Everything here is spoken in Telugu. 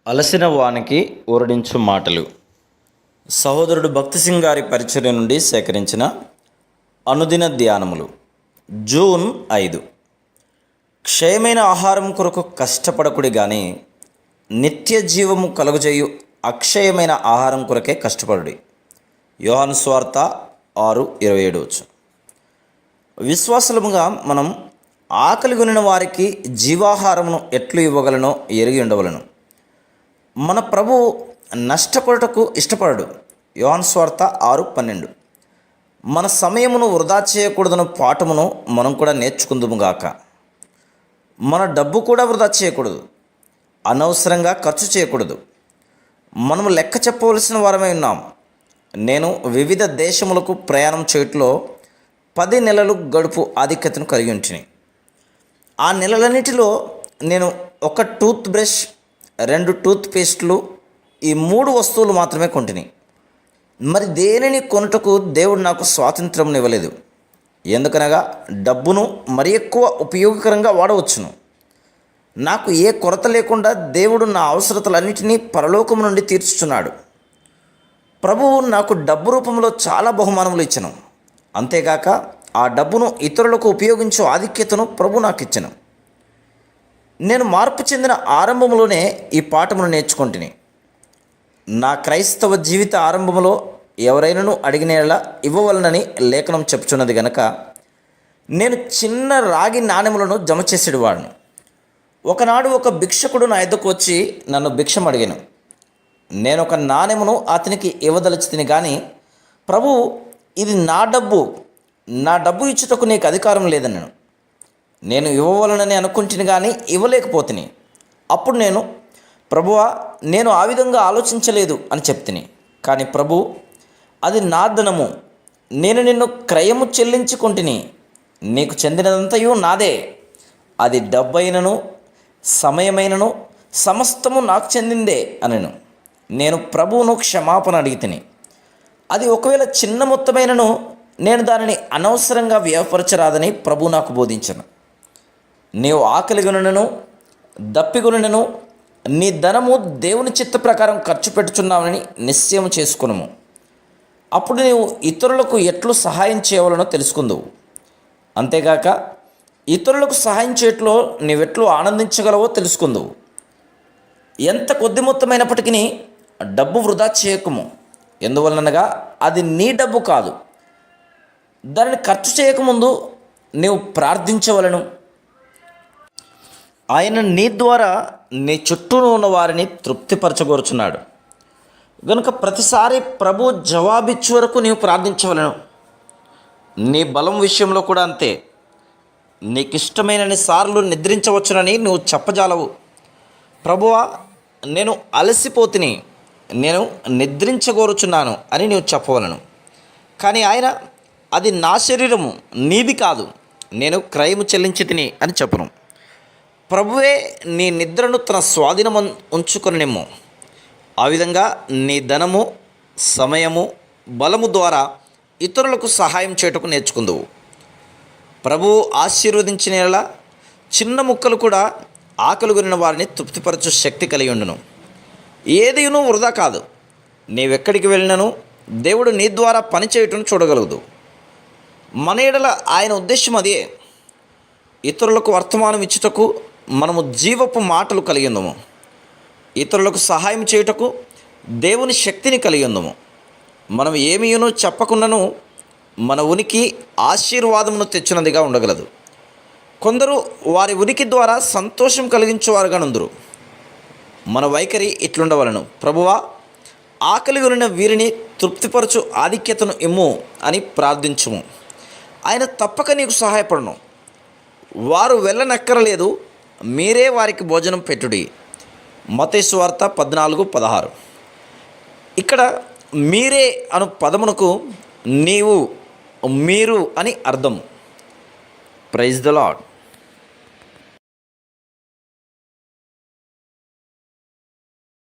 అలసిన వానికి ఊరడించు మాటలు. సహోదరుడు భక్తి సింగ్ గారి పరిచర్య నుండి సేకరించిన అనుదిన ధ్యానములు. జూన్ 5. క్షయమైన ఆహారం కొరకు కష్టపడకుడి గాని నిత్య జీవము కలుగజేయు అక్షయమైన ఆహారం కొరకే కష్టపడుడి. యోహాను సువార్త 6:27. విశ్వాసులముగా మనం ఆకలి కొనిన వారికి జీవాహారమును ఎట్లు ఇవ్వగలనో ఎరిగి ఉండవలను. మన ప్రభు నష్టపడుటకు ఇష్టపడడు. యోహాను సువార్త 6:12. మన సమయమును వృధా చేయకూడదను పాఠమును మనం కూడా నేర్చుకుందుముగాక. మన డబ్బు కూడా వృధా చేయకూడదు, అనవసరంగా ఖర్చు చేయకూడదు. మనము లెక్క చెప్పవలసిన వారమై ఉన్నాం. నేను వివిధ దేశములకు ప్రయాణం చేయట్లో 10 నెలలు గడుపు ఆధిక్యతను కలిగి ఉంటిని. ఆ నెలలన్నిటిలో నేను ఒక టూత్ బ్రష్, 2 టూత్ పేస్టులు, ఈ 3 వస్తువులు మాత్రమే కొంటిని. మరి దేనిని కొనుటకు దేవుడు నాకు స్వాతంత్రం ఇవ్వలేదు. ఎందుకనగా డబ్బును మరి ఎక్కువ ఉపయోగకరంగా వాడవచ్చును. నాకు ఏ కొరత లేకుండా దేవుడు నా అవసరతలన్నింటినీ పరలోకము నుండి తీర్చుచున్నాడు. ప్రభువు నాకు డబ్బు రూపంలో చాలా బహుమానములు ఇచ్చను. అంతేగాక ఆ డబ్బును ఇతరులకు ఉపయోగించే ఆధిక్యతను ప్రభు నాకు ఇచ్చను. నేను మార్పు చెందిన ఆరంభంలోనే ఈ పాఠమును నేర్చుకుంటుని. నా క్రైస్తవ జీవిత ఆరంభంలో ఎవరైనాను అడిగినేలా ఇవ్వవలనని లేఖనం చెప్పుచున్నది గనక నేను చిన్న రాగి నాణెములను జమ చేసేవాడిని. ఒకనాడు ఒక భిక్షకుడు నా ఎద్దకు వచ్చి నన్ను భిక్షం అడిగాను. నేను ఒక నాణెమును అతనికి ఇవ్వదలిచితిని కానీ, ప్రభు, ఇది నా డబ్బు ఇచ్చుటకు నీకు అధికారం లేదన్నాను. నేను ఇవ్వవలనని అనుకుంటుని కానీ ఇవ్వలేకపోతుని. అప్పుడు నేను, ప్రభువా, నేను ఆ విధంగా ఆలోచించలేదు అని చెప్తిని. కానీ ప్రభు, అది నా ధనము, నేను నిన్ను క్రయము చెల్లించుకుంటుని, నీకు చెందినదంతయు నాదే. అది డబ్బైనను సమయమైనను సమస్తము నాకు చెందిందే అనను. నేను ప్రభువును క్షమాపణ అడిగితిని. అది ఒకవేళ చిన్న మొత్తమైనను నేను దానిని అనవసరంగా వ్యయపరచరాదని ప్రభు నాకు బోధించను. నీవు ఆకలిగొనను దప్పిగొనను నీ ధనము దేవుని చిత్త ప్రకారం ఖర్చు పెట్టుచున్నావని నిశ్చయం చేసుకును. అప్పుడు నీవు ఇతరులకు ఎట్లు సహాయం చేయవలనో తెలుసుకుందువు. అంతేగాక ఇతరులకు సహాయం చేయట్లో నీవెట్లు ఆనందించగలవో తెలుసుకుందువు. ఎంత కొద్ది మొత్తమైనప్పటికీ డబ్బు వృధా చేయకము. ఎందువలనగా అది నీ డబ్బు కాదు. దానిని ఖర్చు చేయకముందు నీవు ప్రార్థించవలను. ఆయన నీ ద్వారా నీ చుట్టూ ఉన్న వారిని తృప్తిపరచగోరుచున్నాడు కనుక ప్రతిసారి ప్రభు జవాబిచ్చు వరకు నీవు ప్రార్థించవలను. నీ బలం విషయంలో కూడా అంతే. నీకు ఇష్టమైనన్ని సార్లు నిద్రించవచ్చునని నువ్వు చెప్పజాలవు. ప్రభువా, నేను అలసిపోతుని, నేను నిద్రించగోరుచున్నాను అని నీవు చెప్పవలను. కానీ ఆయన, అది నా శరీరము, నీది కాదు, నేను క్రయము చెల్లించి తిని అని చెప్పును. ప్రభువే నీ నిద్రను తన స్వాధీనం ఉంచుకొనినేమో. ఆ విధంగా నీ ధనము, సమయము, బలము ద్వారా ఇతరులకు సహాయం చేయుటకు నేర్చుకుందువు. ప్రభువు ఆశీర్వదించిన చిన్న ముక్కలు కూడా ఆకలిగొనిన వారిని తృప్తిపరచు శక్తి కలిగి ఉండును. ఏదీనూ వృధా కాదు. నీవెక్కడికి వెళ్ళినను దేవుడు నీ ద్వారా పనిచేయటం చూడగలదు. మన ఎడల ఆయన ఉద్దేశం అదే. ఇతరులకు వర్తమానం ఇచ్చుటకు మనము జీవపు మాటలు కలిగి ఉందము. ఇతరులకు సహాయం చేయుటకు దేవుని శక్తిని కలిగి ఉందము. మనం ఏమీనూ చెప్పకుండాను మన ఉనికి ఆశీర్వాదమును తెచ్చినదిగా ఉండగలదు. కొందరు వారి ఉనికి ద్వారా సంతోషం కలిగించేవారుగా నుందురు. మన వైఖరి ఇట్లుండవలను. ప్రభువా, ఆకలిగొనిన వీరిని తృప్తిపరచు ఆధిక్యతను ఇమ్ము అని ప్రార్థించుము. ఆయన తప్పక నీకు సహాయపడను. వారు వెళ్ళనక్కరలేదు, మీరే వారికి భోజనం పెట్టుడి. మత్తయి సువార్త 14:16. ఇక్కడ మీరే అను పదమునకు నీవు, మీరు అని అర్థం. Praise the lord.